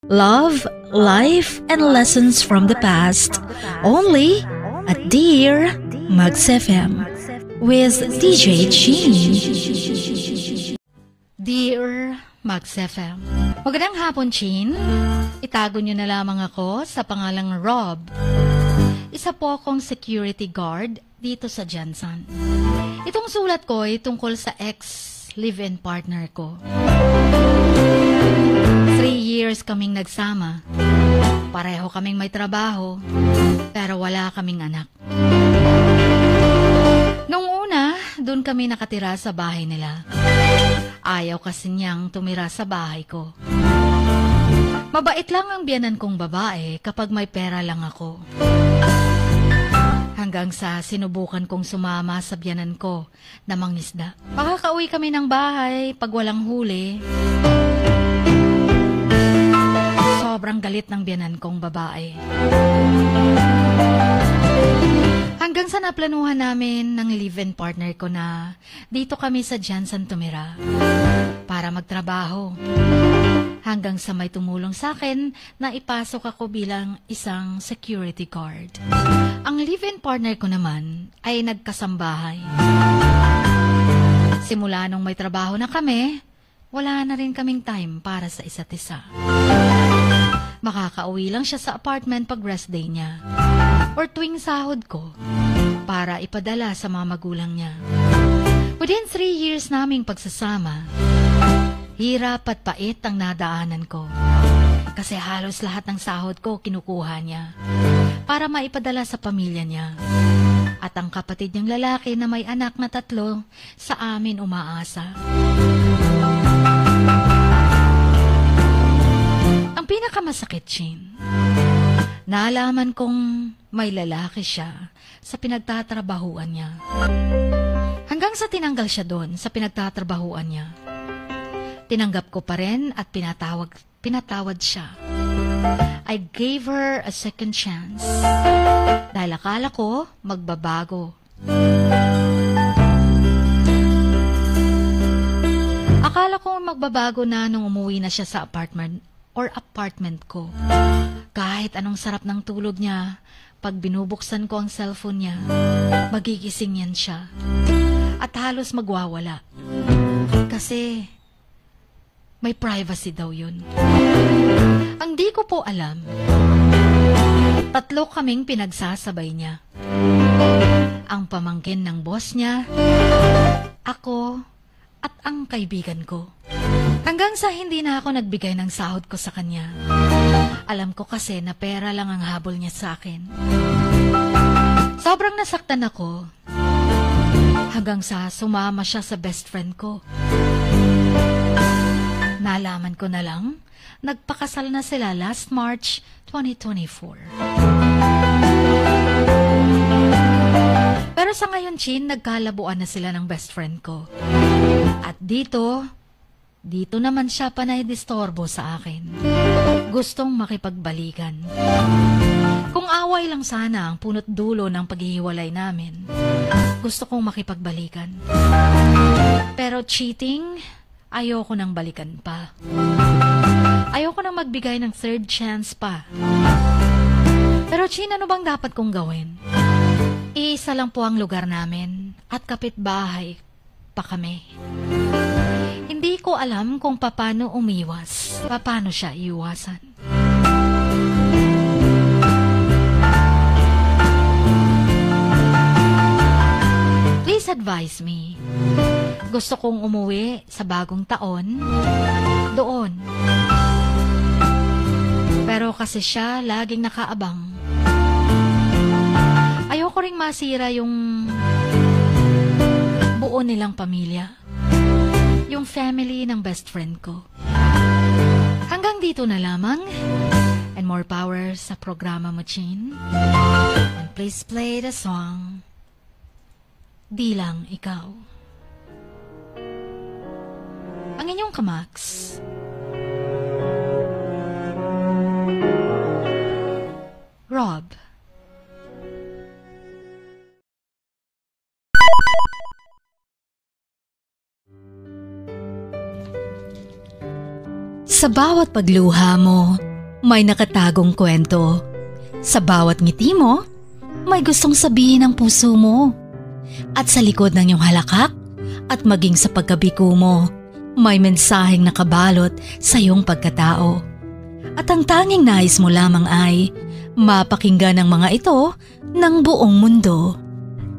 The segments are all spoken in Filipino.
Love, life, and lessons from the past. Only at Dear Mags FM with DJ Chin. Dear Mags FM. Magandang hapon, Chin. Itago niyo na lamang ako sa pangalang Rob. Isa po akong security guard dito sa Jansan. Itong sulat ko ay tungkol sa ex-live-in partner ko. 3 years kaming nagsama. Pareho kaming may trabaho, pero wala kaming anak. Nung una, doon kami nakatira sa bahay nila. Ayaw kasi niyang tumira sa bahay ko. Mabait lang ang biyanan kong babae kapag may pera lang ako. Hanggang sa sinubukan kong sumama sa biyanan ko na mangisda. Makakauwi kami ng bahay pag walang huli. Sobrang galit ng biyanan kong babae. Hanggang sa naplanuhan namin ng live-in partner ko na dito kami sa Jansan tumira para magtrabaho. Hanggang sa may tumulong sa akin na ipasok ako bilang isang security guard. Ang live-in partner ko naman ay nagkasambahay. Simula nung may trabaho na kami, wala na rin kaming time para sa isa't isa. Makakauwi lang siya sa apartment pag rest day niya or tuwing sahod ko para ipadala sa mga magulang niya. Within 3 years naming pagsasama, hirap at pait ang nadaanan ko kasi halos lahat ng sahod ko kinukuha niya para maipadala sa pamilya niya. At ang kapatid niyang lalaki na may anak na 3 sa amin umaasa. Ang pinakamasakit, Chin, nalaman kong may lalaki siya sa pinagtatrabahuan niya. Hanggang sa tinanggal siya doon sa pinagtatrabahuan niya. Tinanggap ko pa rin at pinatawad siya. I gave her a second chance dahil akala ko magbabago. Akala ko magbabago na nung umuwi na siya sa apartment ko. Kahit anong sarap ng tulog niya, pag binubuksan ko ang cellphone niya, magigising yan siya. At halos magwawala. Kasi may privacy daw yun. Ang di ko po alam, 3 kaming pinagsasabay niya. Ang pamangkin ng boss niya, ako, at ang kaibigan ko. Hanggang sa hindi na ako nagbigay ng sahod ko sa kanya. Alam ko kasi na pera lang ang habol niya sa akin. Sobrang nasaktan ako. Hanggang sa sumama siya sa best friend ko. Nalaman ko na lang, nagpakasal na sila last March 2024. Pero sa ngayon, Chin, nagkalabuan na sila ng best friend ko. At dito naman siya panay distorbo sa akin. Gustong makipagbalikan. Kung away lang sana ang punot dulo ng paghihiwalay namin, gusto kong makipagbalikan. Pero cheating, ayoko nang balikan pa. Ayoko nang magbigay ng 3rd chance pa. Pero Chin, ano bang dapat kong gawin? Iisa lang po ang lugar namin at kapitbahay pa kami. Hindi ko alam kung paano umiwas, paano siya iwasan. Please advise me. Gusto kong umuwi sa bagong taon, doon. Pero kasi siya laging nakaabang. Ayoko ring masira yung buo nilang pamilya. Yung family ng best friend ko. Hanggang dito na lamang. And more power sa programa mo, Chin. And please play the song Di Lang Ikaw. Ang inyong kamaks, Rob. Sa bawat pagluha mo, may nakatagong kwento. Sa bawat ngiti mo, may gustong sabihin ang puso mo. At sa likod ng iyong halakak at maging sa pagkabiko mo, may mensaheng nakabalot sa iyong pagkatao. At ang tanging nais mo lamang ay mapakinggan ang mga ito ng buong mundo.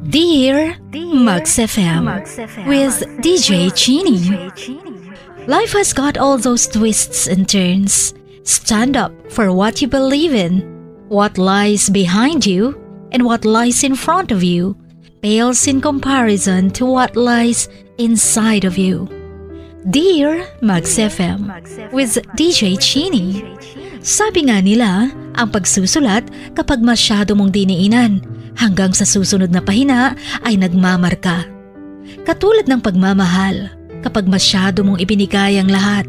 Dear Max FM with DJ Chini. Life has got all those twists and turns. Stand up for what you believe in. What lies behind you and what lies in front of you pales in comparison to what lies inside of you. Dear Max FM with DJ Chini. Sabi nga nila, ang pagsusulat kapag masyado mong diniinan hanggang sa susunod na pahina ay nagmamarka. Katulad ng pagmamahal, kapag masyado mong ibinigay ang lahat,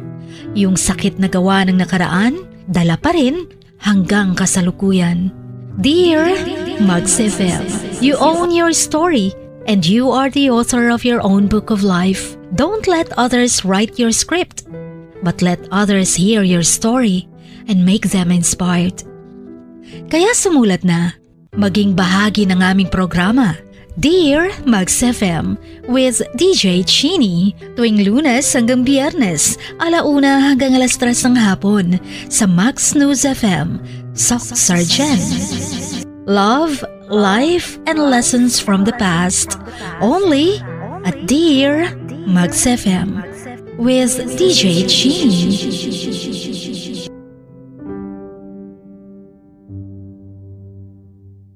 yung sakit na gawa ng nakaraan, dala pa rin hanggang kasalukuyan. Dear Max FM, you own your story and you are the author of your own book of life. Don't let others write your script, but let others hear your story and make them inspired. Kaya sumulat na, maging bahagi ng aming programa, Dear Max FM with DJ Chini, tuwing Lunes hanggang Biyernes, 1:00 hanggang 3:00 ng hapon sa Max News FM, Sock Sargent. Love, life, and lessons from the past, only at Dear Max FM with DJ Chini.